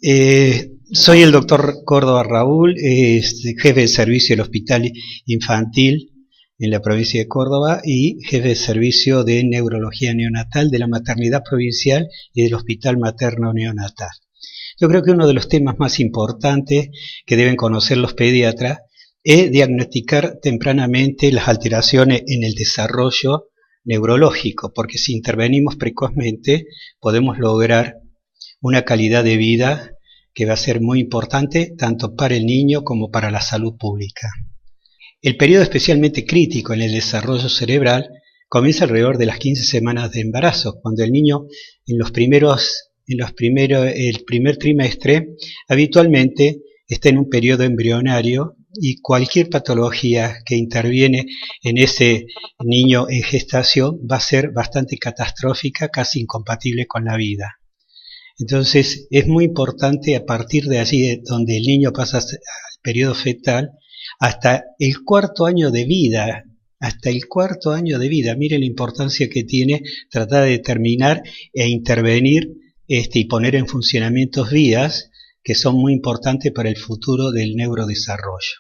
Soy el doctor Córdoba Raúl, jefe de servicio del Hospital Infantil en la provincia de Córdoba y jefe de servicio de neurología neonatal de la maternidad provincial y del Hospital Materno Neonatal. Yo creo que uno de los temas más importantes que deben conocer los pediatras es diagnosticar tempranamente las alteraciones en el desarrollo neurológico, porque si intervenimos precozmente podemos lograr una calidad de vida que va a ser muy importante tanto para el niño como para la salud pública. El periodo especialmente crítico en el desarrollo cerebral comienza alrededor de las 15 semanas de embarazo, cuando el niño el primer trimestre habitualmente está en un periodo embrionario y cualquier patología que interviene en ese niño en gestación va a ser bastante catastrófica, casi incompatible con la vida. Entonces es muy importante a partir de allí donde el niño pasa al periodo fetal hasta el cuarto año de vida, mire la importancia que tiene tratar de determinar e intervenir y poner en funcionamiento vías que son muy importantes para el futuro del neurodesarrollo.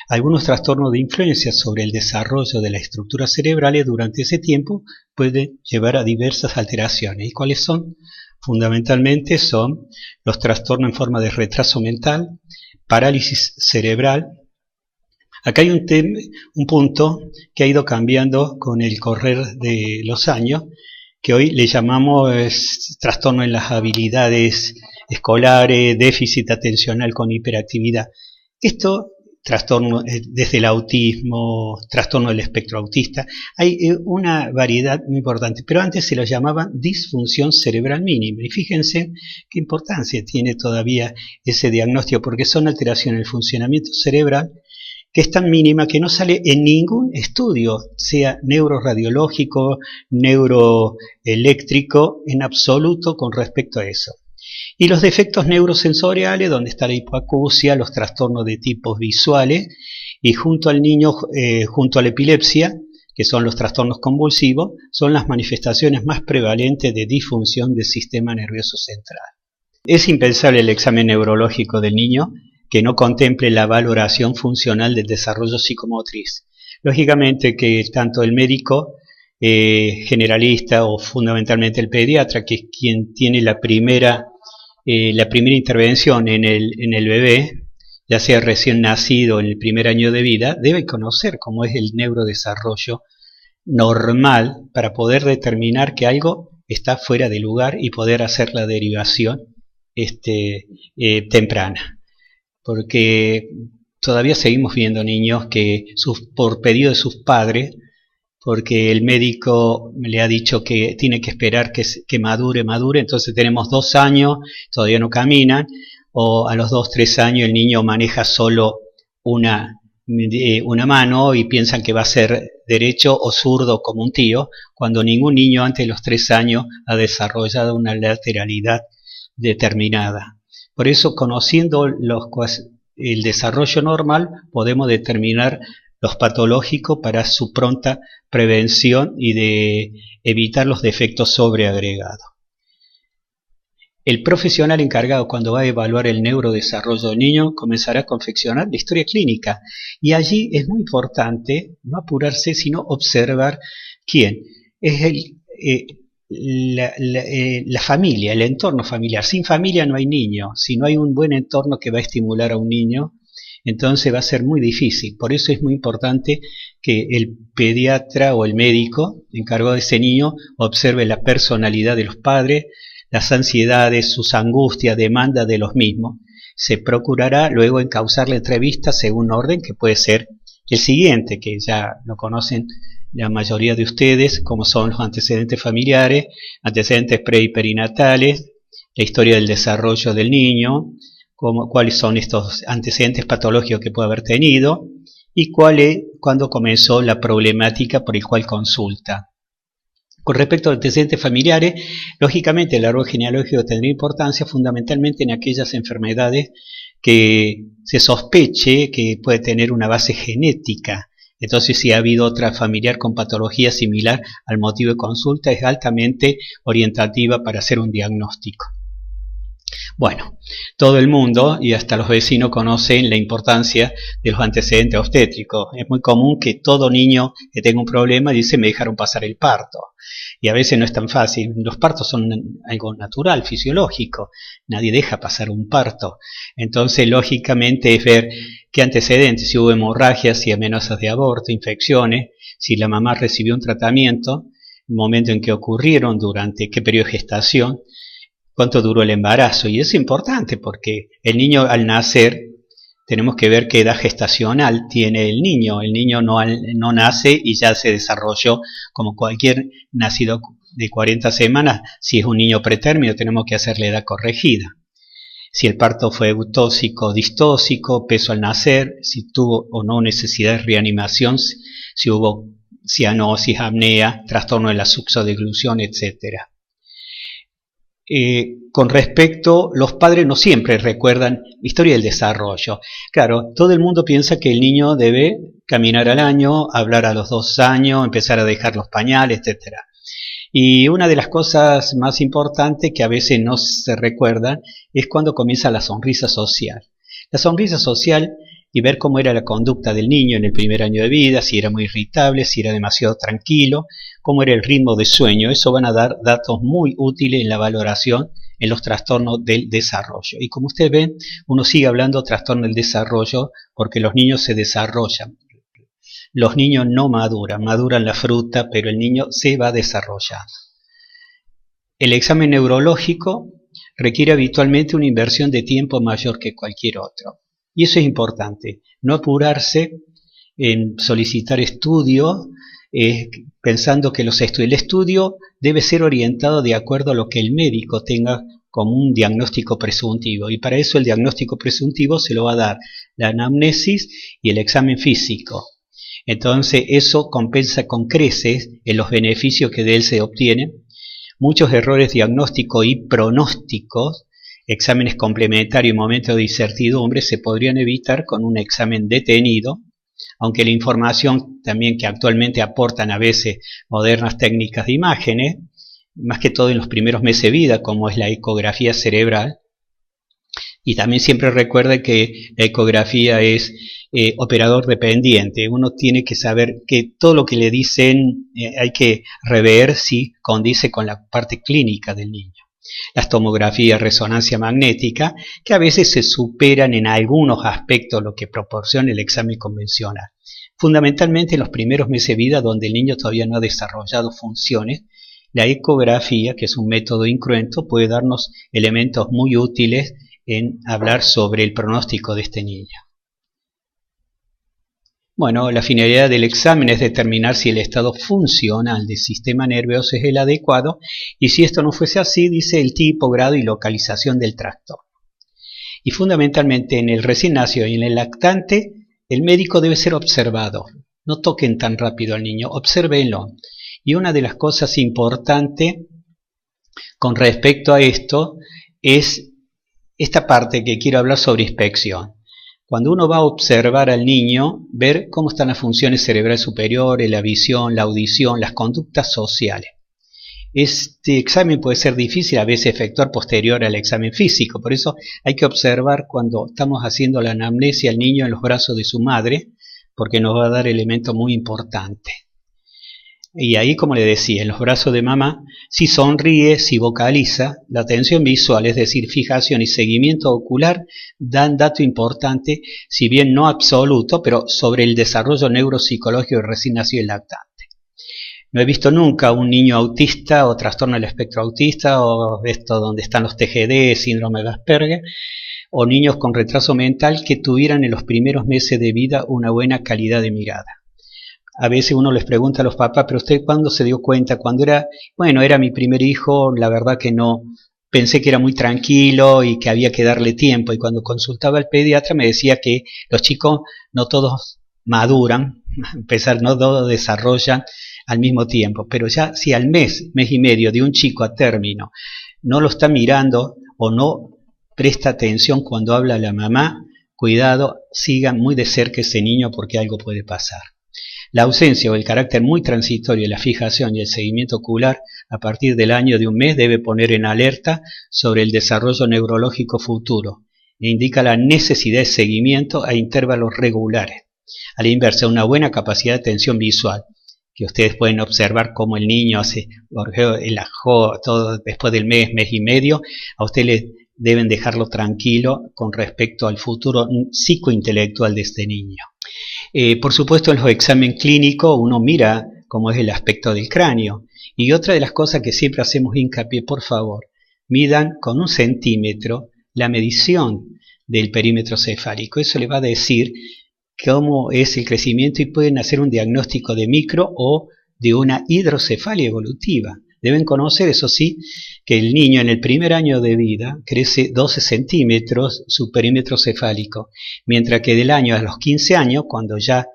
Algunos trastornos de influencia sobre el desarrollo de las estructuras cerebrales durante ese tiempo pueden llevar a diversas alteraciones. ¿Y cuáles son? Fundamentalmente son los trastornos en forma de retraso mental, parálisis cerebral. Acá hay un punto que ha ido cambiando con el correr de los años, que hoy le llamamos trastorno en las habilidades escolares, déficit atencional con hiperactividad. Esto, trastorno desde el autismo, trastorno del espectro autista, hay una variedad muy importante, pero antes se lo llamaban disfunción cerebral mínima, y fíjense qué importancia tiene todavía ese diagnóstico, porque son alteraciones en el funcionamiento cerebral que es tan mínima que no sale en ningún estudio, sea neuroradiológico, neuroeléctrico, en absoluto con respecto a eso. Y los defectos neurosensoriales, donde está la hipoacusia, los trastornos de tipos visuales, y junto al niño, junto a la epilepsia, que son los trastornos convulsivos, son las manifestaciones más prevalentes de disfunción del sistema nervioso central. Es impensable el examen neurológico del niño que no contemple la valoración funcional del desarrollo psicomotriz. Lógicamente que tanto el médico generalista o fundamentalmente el pediatra, que es quien tiene la primera intervención en el bebé, ya sea recién nacido en el primer año de vida, debe conocer cómo es el neurodesarrollo normal para poder determinar que algo está fuera de lugar y poder hacer la derivación temprana. Porque todavía seguimos viendo niños que por pedido de sus padres, porque el médico le ha dicho que tiene que esperar que madure, entonces tenemos 2 años, todavía no caminan, o a los 2-3 años el niño maneja solo una mano y piensan que va a ser derecho o zurdo como un tío, cuando ningún niño antes de los 3 años ha desarrollado una lateralidad determinada. Por eso, conociendo el desarrollo normal, podemos determinar los patológicos para su pronta prevención y de evitar los defectos sobreagregados. El profesional encargado, cuando va a evaluar el neurodesarrollo del niño, comenzará a confeccionar la historia clínica. Y allí es muy importante no apurarse, sino observar quién es la familia, el entorno familiar. Sin familia no hay niño. Si no hay un buen entorno que va a estimular a un niño, entonces va a ser muy difícil. Por eso es muy importante que el pediatra o el médico encargado de ese niño observe la personalidad de los padres, las ansiedades, sus angustias, demandas de los mismos. Se procurará luego encauzar la entrevista según un orden que puede ser el siguiente, que ya lo conocen la mayoría de ustedes, como son los antecedentes familiares, antecedentes pre y perinatales, la historia del desarrollo del niño, cuáles son estos antecedentes patológicos que puede haber tenido y cuándo comenzó la problemática por el cual consulta. Con respecto a antecedentes familiares, lógicamente el árbol genealógico tendría importancia fundamentalmente en aquellas enfermedades que se sospeche que puede tener una base genética. Entonces, si ha habido otra familiar con patología similar al motivo de consulta, es altamente orientativa para hacer un diagnóstico. Bueno, todo el mundo y hasta los vecinos conocen la importancia de los antecedentes obstétricos. Es muy común que todo niño que tenga un problema dice me dejaron pasar el parto. Y a veces no es tan fácil. Los partos son algo natural, fisiológico. Nadie deja pasar un parto. Entonces, lógicamente, es ver qué antecedentes, si hubo hemorragias, si amenazas de aborto, infecciones, si la mamá recibió un tratamiento, el momento en que ocurrieron, durante qué periodo de gestación, cuánto duró el embarazo. Y es importante porque el niño al nacer, tenemos que ver qué edad gestacional tiene el niño. El niño no nace y ya se desarrolló como cualquier nacido de 40 semanas. Si es un niño pretérmino, tenemos que hacer la edad corregida. Si el parto fue eutóxico o distóxico, peso al nacer, si tuvo o no necesidad de reanimación, si hubo cianosis, apnea, trastorno de la succiodeglución, etc. Con respecto, los padres no siempre recuerdan la historia del desarrollo. Claro, todo el mundo piensa que el niño debe caminar al año, hablar a los 2 años, empezar a dejar los pañales, etc. Y una de las cosas más importantes que a veces no se recuerdan es cuando comienza la sonrisa social. La sonrisa social y ver cómo era la conducta del niño en el primer año de vida, si era muy irritable, si era demasiado tranquilo, cómo era el ritmo de sueño. Eso van a dar datos muy útiles en la valoración en los trastornos del desarrollo. Y como ustedes ven, uno sigue hablando de trastorno del desarrollo porque los niños se desarrollan. Los niños no maduran la fruta, pero el niño se va desarrollando. El examen neurológico requiere habitualmente una inversión de tiempo mayor que cualquier otro. Y eso es importante, no apurarse en solicitar estudio, pensando que el estudio debe ser orientado de acuerdo a lo que el médico tenga como un diagnóstico presuntivo. Y para eso el diagnóstico presuntivo se lo va a dar la anamnesis y el examen físico. Entonces eso compensa con creces en los beneficios que de él se obtienen. Muchos errores diagnósticos y pronósticos, exámenes complementarios y momentos de incertidumbre se podrían evitar con un examen detenido, aunque la información también que actualmente aportan a veces modernas técnicas de imágenes, más que todo en los primeros meses de vida, como es la ecografía cerebral. Y también siempre recuerde que la ecografía es operador dependiente. Uno tiene que saber que todo lo que le dicen hay que rever si condice con la parte clínica del niño. Las tomografías, resonancia magnética, que a veces se superan en algunos aspectos lo que proporciona el examen convencional. Fundamentalmente en los primeros meses de vida, donde el niño todavía no ha desarrollado funciones, la ecografía, que es un método incruento, puede darnos elementos muy útiles en hablar sobre el pronóstico de este niño. Bueno, la finalidad del examen es determinar si el estado funcional del sistema nervioso es el adecuado y si esto no fuese así, dice el tipo, grado y localización del trastorno. Y fundamentalmente en el recién nacido y en el lactante, el médico debe ser observado. No toquen tan rápido al niño, obsérvenlo. Y una de las cosas importantes con respecto a esto es esta parte que quiero hablar sobre inspección. Cuando uno va a observar al niño, ver cómo están las funciones cerebrales superiores, la visión, la audición, las conductas sociales. Este examen puede ser difícil a veces efectuar posterior al examen físico, por eso hay que observar cuando estamos haciendo la anamnesia al niño en los brazos de su madre, porque nos va a dar elementos muy importantes. Y ahí, como le decía, en los brazos de mamá, si sonríe, si vocaliza, la atención visual, es decir, fijación y seguimiento ocular, dan dato importante, si bien no absoluto, pero sobre el desarrollo neuropsicológico del recién nacido y lactante. No he visto nunca un niño autista o trastorno del espectro autista, o esto donde están los TGD, síndrome de Asperger, o niños con retraso mental que tuvieran en los primeros meses de vida una buena calidad de mirada. A veces uno les pregunta a los papás, pero usted ¿cuándo se dio cuenta? Cuando era mi primer hijo, la verdad que no, pensé que era muy tranquilo y que había que darle tiempo. Y cuando consultaba al pediatra me decía que los chicos no todos maduran, a pesar no todos desarrollan al mismo tiempo. Pero ya si al mes y medio de un chico a término no lo está mirando o no presta atención cuando habla la mamá, cuidado, sigan muy de cerca ese niño porque algo puede pasar. La ausencia o el carácter muy transitorio de la fijación y el seguimiento ocular a partir del año de un mes debe poner en alerta sobre el desarrollo neurológico futuro indica la necesidad de seguimiento a intervalos regulares. A la inversa, una buena capacidad de atención visual, que ustedes pueden observar cómo el niño hace el ajo, todo después del mes y medio, a ustedes les deben dejarlo tranquilo con respecto al futuro psicointelectual de este niño. Por supuesto, en los exámenes clínicos uno mira cómo es el aspecto del cráneo. Y otra de las cosas que siempre hacemos hincapié, por favor, midan con 1 centímetro la medición del perímetro cefálico. Eso le va a decir cómo es el crecimiento y pueden hacer un diagnóstico de micro o de una hidrocefalia evolutiva. Deben conocer, eso sí, que el niño en el primer año de vida crece 12 centímetros su perímetro cefálico, mientras que del año a los 15 años, cuando ya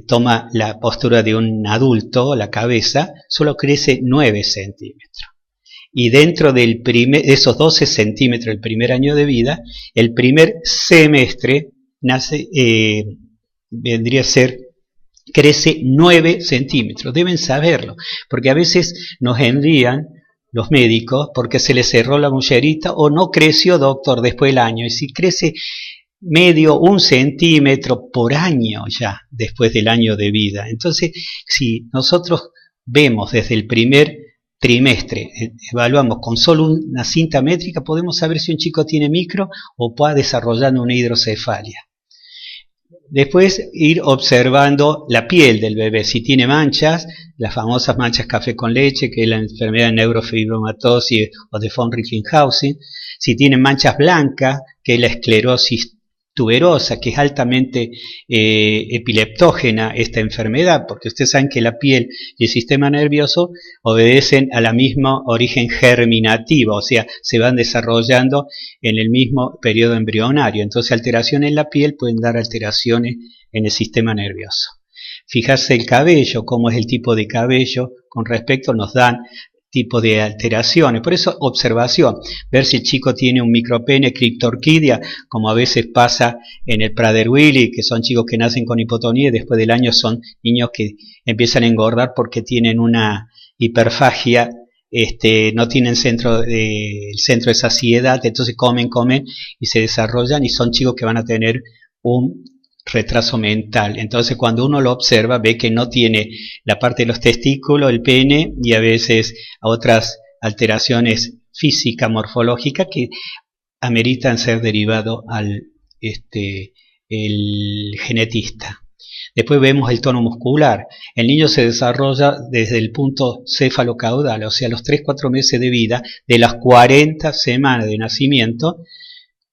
toma la postura de un adulto, la cabeza, solo crece 9 centímetros. Y dentro de esos 12 centímetros del primer año de vida, el primer semestre vendría a ser, crece 9 centímetros. Deben saberlo, porque a veces nos envían los médicos porque se les cerró la mullerita o no creció, doctor, después del año. Y si crece medio, 1 centímetro por año ya después del año de vida. Entonces, si nosotros vemos desde el primer trimestre, evaluamos con solo una cinta métrica, podemos saber si un chico tiene micro o va desarrollando una hidrocefalia. Después ir observando la piel del bebé, si tiene manchas, las famosas manchas café con leche, que es la enfermedad de neurofibromatosis o de von Recklinghausen, si tiene manchas blancas, que es la esclerosis tuberosa, que es altamente epileptógena esta enfermedad, porque ustedes saben que la piel y el sistema nervioso obedecen a la misma origen germinativo, o sea, se van desarrollando en el mismo periodo embrionario. Entonces, alteraciones en la piel pueden dar alteraciones en el sistema nervioso. Fijarse el cabello, cómo es el tipo de cabello, con respecto nos dan tipo de alteraciones. Por eso, observación, ver si el chico tiene un micropene, criptorquidia, como a veces pasa en el Prader-Willi, que son chicos que nacen con hipotonía y después del año son niños que empiezan a engordar porque tienen una hiperfagia, no tienen el centro de saciedad, entonces comen y se desarrollan y son chicos que van a tener un retraso mental. Entonces, cuando uno lo observa, ve que no tiene la parte de los testículos, el pene y a veces otras alteraciones físicas, morfológicas que ameritan ser derivado al el genetista. Después vemos el tono muscular. El niño se desarrolla desde el punto cefalocaudal, o sea, a los 3-4 meses de vida, de las 40 semanas de nacimiento.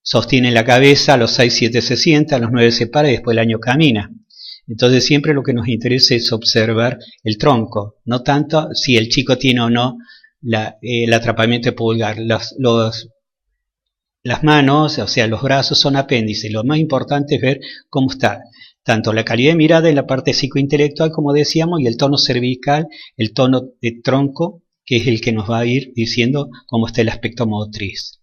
Sostiene la cabeza, a los 6-7 se sienta, a los 9 se para y después el año camina. Entonces siempre lo que nos interesa es observar el tronco, no tanto si el chico tiene o no el atrapamiento de pulgar. Las manos, o sea, los brazos son apéndices. Lo más importante es ver cómo está tanto la calidad de mirada en la parte psicointelectual, como decíamos, y el tono cervical, el tono de tronco, que es el que nos va a ir diciendo cómo está el aspecto motriz.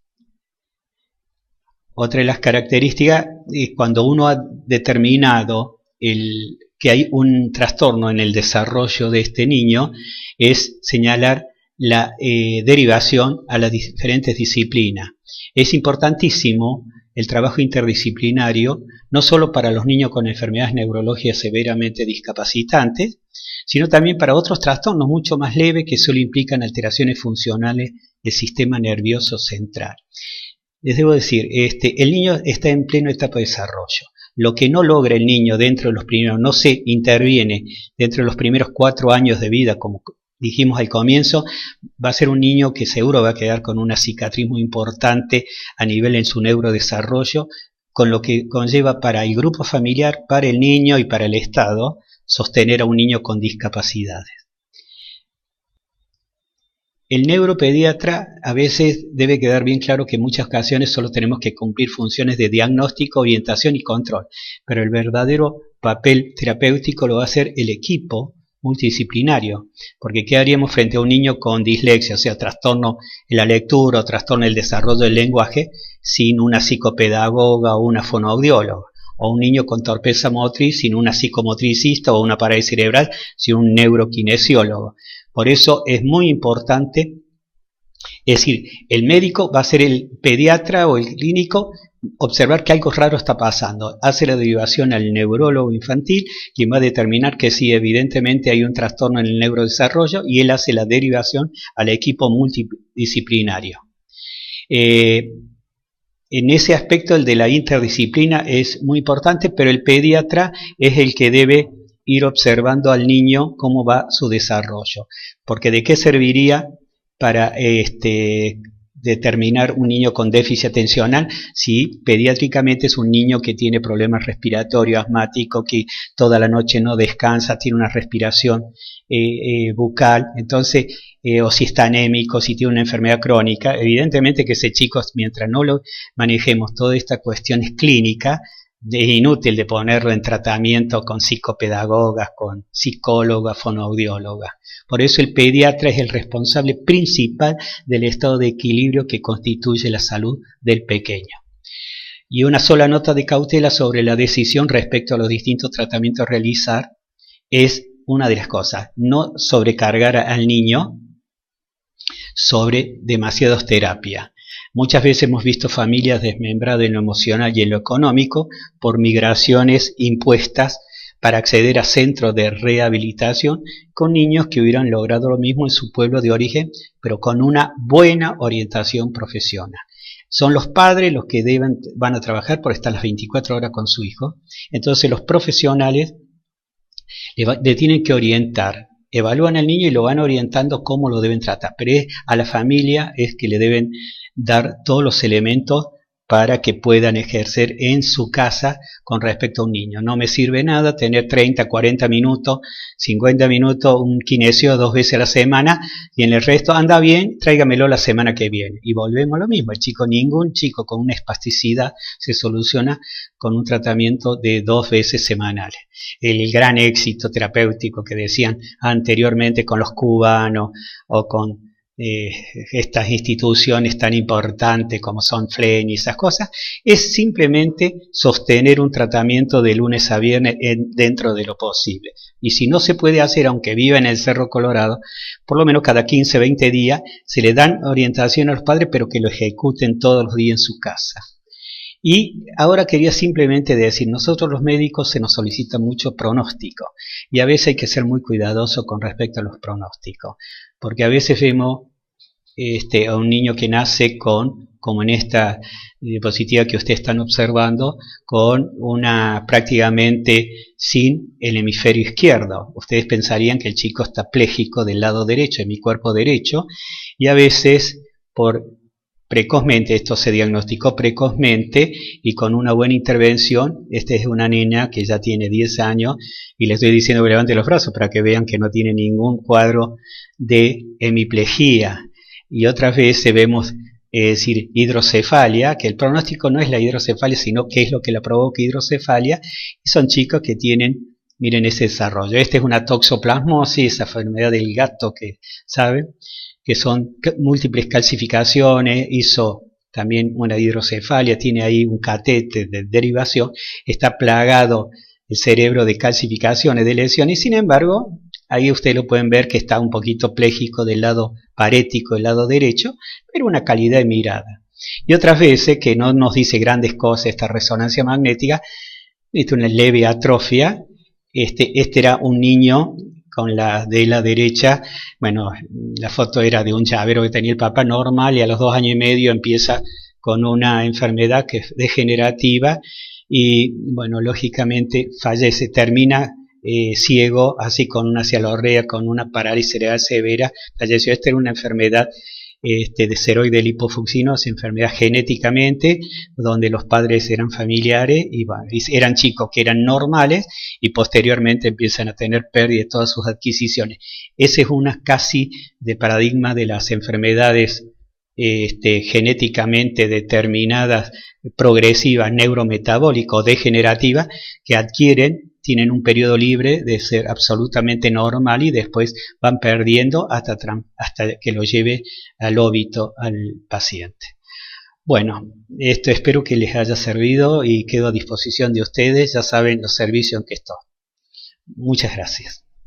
Otra de las características es cuando uno ha determinado que hay un trastorno en el desarrollo de este niño, es señalar la derivación a las diferentes disciplinas. Es importantísimo el trabajo interdisciplinario, no solo para los niños con enfermedades neurológicas severamente discapacitantes, sino también para otros trastornos mucho más leves que solo implican alteraciones funcionales del sistema nervioso central. Les debo decir, el niño está en plena etapa de desarrollo. Lo que no logra el niño dentro de los primeros, no se interviene dentro de los primeros 4 años de vida, como dijimos al comienzo, va a ser un niño que seguro va a quedar con una cicatriz muy importante a nivel en su neurodesarrollo, con lo que conlleva para el grupo familiar, para el niño y para el Estado, sostener a un niño con discapacidades. El neuropediatra a veces debe quedar bien claro que en muchas ocasiones solo tenemos que cumplir funciones de diagnóstico, orientación y control, pero el verdadero papel terapéutico lo va a hacer el equipo multidisciplinario, porque ¿qué haríamos frente a un niño con dislexia, o sea, trastorno en la lectura o trastorno en el desarrollo del lenguaje, sin una psicopedagoga o una fonoaudióloga? O un niño con torpeza motriz sin una psicomotricista o una parálisis cerebral sin un neurokinesiólogo. Por eso es muy importante, es decir, el médico va a ser el pediatra o el clínico observar que algo raro está pasando. Hace la derivación al neurólogo infantil, quien va a determinar que sí, evidentemente hay un trastorno en el neurodesarrollo, y él hace la derivación al equipo multidisciplinario. En ese aspecto, el de la interdisciplina es muy importante, pero el pediatra es el que debe ir observando al niño cómo va su desarrollo. Porque ¿de qué serviría para determinar un niño con déficit atencional si pediátricamente es un niño que tiene problemas respiratorios, asmático, que toda la noche no descansa, tiene una respiración bucal, entonces, o si está anémico, si tiene una enfermedad crónica? Evidentemente que ese chico, mientras no lo manejemos todas estas cuestiones clínicas, es inútil de ponerlo en tratamiento con psicopedagogas, con psicólogas, fonoaudiólogas. Por eso el pediatra es el responsable principal del estado de equilibrio que constituye la salud del pequeño. Y una sola nota de cautela sobre la decisión respecto a los distintos tratamientos a realizar es una de las cosas: no sobrecargar al niño sobre demasiadas terapias. Muchas veces hemos visto familias desmembradas en lo emocional y en lo económico por migraciones impuestas para acceder a centros de rehabilitación con niños que hubieran logrado lo mismo en su pueblo de origen, pero con una buena orientación profesional. Son los padres los que van a trabajar por estar las 24 horas con su hijo. Entonces los profesionales le tienen que orientar, evalúan al niño y lo van orientando cómo lo deben tratar, pero a la familia es que le deben dar todos los elementos para que puedan ejercer en su casa con respecto a un niño. No me sirve nada tener 30, 40 minutos, 50 minutos, un kinesio 2 veces a la semana, y en el resto anda bien, tráigamelo la semana que viene. Y volvemos a lo mismo. Ningún chico con una espasticidad se soluciona con un tratamiento de 2 veces semanales. El gran éxito terapéutico que decían anteriormente con los cubanos o con estas instituciones tan importantes como son FLEN y esas cosas, es simplemente sostener un tratamiento de lunes a viernes dentro de lo posible. Y si no se puede hacer, aunque viva en el Cerro Colorado, por lo menos cada 15, 20 días se le dan orientación a los padres, pero que lo ejecuten todos los días en su casa. Y ahora quería simplemente decir, nosotros los médicos se nos solicita mucho pronóstico, y a veces hay que ser muy cuidadoso con respecto a los pronósticos, porque a veces vemos a un niño que nace con, como en esta diapositiva que ustedes están observando, con prácticamente sin el hemisferio izquierdo. Ustedes pensarían que el chico está pléjico del lado derecho, de mi cuerpo derecho, y a veces precozmente, esto se diagnosticó precozmente y con una buena intervención. Esta es una niña que ya tiene 10 años y le estoy diciendo que levante los brazos para que vean que no tiene ningún cuadro de hemiplejía. Y otras veces vemos decir hidrocefalia, que el pronóstico no es la hidrocefalia, sino qué es lo que la provoca hidrocefalia, y son chicos que tienen, miren ese desarrollo. Esta es una toxoplasmosis, esa enfermedad del gato que saben, que son múltiples calcificaciones, hizo también una hidrocefalia, tiene ahí un catete de derivación, está plagado el cerebro de calcificaciones, de lesiones, y sin embargo, ahí ustedes lo pueden ver que está un poquito pléjico del lado parético, del lado derecho, pero una calidad de mirada. Y otras veces, que no nos dice grandes cosas esta resonancia magnética, una leve atrofia. Este era un niño con la de la derecha, bueno, la foto era de un llavero que tenía el papá normal, y a los 2 años y medio empieza con una enfermedad que es degenerativa, y bueno, lógicamente fallece, termina ciego, así con una cialorrea, con una parálisis cerebral severa, falleció. Esta era una enfermedad de ceroide lipofuncinosa, enfermedad genéticamente, donde los padres eran familiares y eran chicos que eran normales y posteriormente empiezan a tener pérdida de todas sus adquisiciones. Esa es una casi de paradigma de las enfermedades genéticamente determinadas, progresivas, neurometabólicas o degenerativas, que tienen un periodo libre de ser absolutamente normal y después van perdiendo hasta que lo lleve al óbito al paciente. Bueno, esto espero que les haya servido y quedo a disposición de ustedes. Ya saben los servicios en que estoy. Muchas gracias.